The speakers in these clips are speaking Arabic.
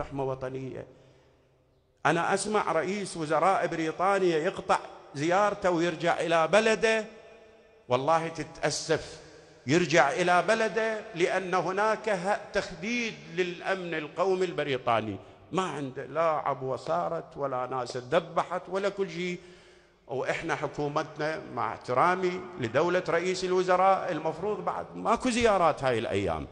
رحمة وطنية. أنا أسمع رئيس وزراء بريطانيا يقطع زيارته ويرجع إلى بلده، والله تتأسف، يرجع إلى بلده لأن هناك تخديد للأمن القومي البريطاني، ما عنده لا عبوة صارت ولا ناس تذبحت ولا كل شيء. وإحنا حكومتنا مع احترامي لدولة رئيس الوزراء المفروض بعد ماكو زيارات هاي الأيام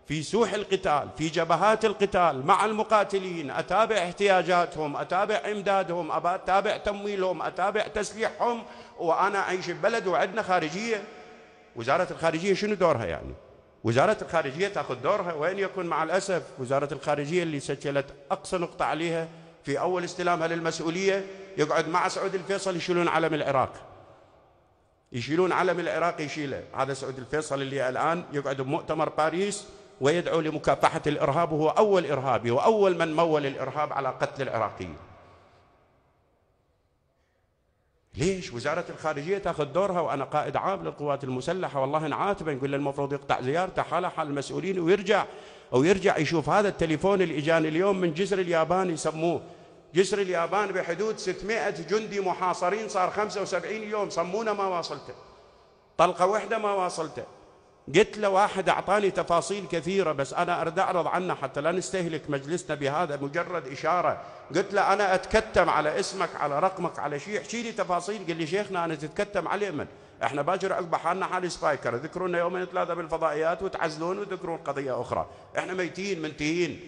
في سوح القتال، في جبهات القتال مع المقاتلين، أتابع احتياجاتهم، أتابع إمدادهم، أتابع تمويلهم، أتابع تسليحهم، وأنا أعيش ببلد وعندنا خارجية. وزارة الخارجية شنو دورها يعني؟ وزارة الخارجية تأخذ دورها وين يكون؟ مع الأسف وزارة الخارجية اللي سجلت أقصى نقطة عليها في أول استلامها للمسؤولية يقعد مع سعود الفيصل يشيلون علم العراق، يشيلون علم العراق يشيله. هذا سعود الفيصل اللي الآن يقعد بمؤتمر باريس ويدعو لمكافحة الإرهاب، وهو أول إرهابي وأول من مول الإرهاب على قتل العراقيين. ليش وزارة الخارجية تأخذ دورها؟ وأنا قائد عام للقوات المسلحة والله نعاتبه، نقول له المفروض يقطع زيارته حاله حال المسؤولين ويرجع يشوف هذا التليفون اللي إجاني اليوم من جسر اليابان، يسموه جسر اليابان بحدود 600 جندي محاصرين، صار 75 يوم صمونا ما واصلته، طلقة واحدة ما واصلته. قلت له واحد أعطاني تفاصيل كثيرة بس أنا أريد أعرض عنها حتى لا نستهلك مجلسنا بهذا، مجرد إشارة. قلت له أنا أتكتم على اسمك على رقمك على شيء، احكي لي تفاصيل. قال لي شيخنا أنا تتكتم على من؟ إحنا باجر عقب حالنا حال سبايكر، ذكرونا يومين ثلاثة بالفضائيات وتعزلون وذكرون قضية أخرى، إحنا ميتين منتهين.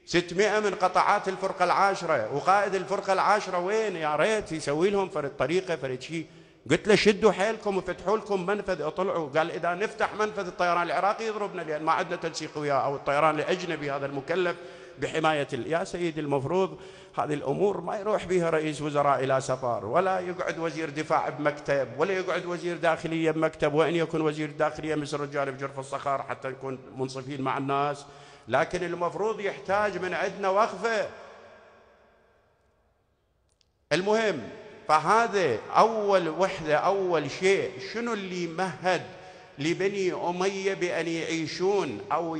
600 من قطعات الفرقة العاشرة، وقائد الفرقة العاشرة وين؟ يا ريت يسوي لهم فرد طريقة فرد شيء. قلت له شدوا حيلكم وفتحوا لكم منفذ اطلعوا. قال إذا نفتح منفذ الطيران العراقي يضربنا لأن ما عندنا تنسيق وياه، أو الطيران الأجنبي هذا المكلف بحماية يا سيدي المفروض هذه الأمور ما يروح بها رئيس وزراء إلى سفر، ولا يقعد وزير دفاع بمكتب، ولا يقعد وزير داخلية بمكتب، وإن يكون وزير داخلية مثل رجال بجرف الصخر حتى نكون منصفين مع الناس. لكن المفروض يحتاج من عندنا وقفة. المهم فهذا أول وحدة، أول شيء شنو اللي مهد لبني أمية بأن يعيشون أو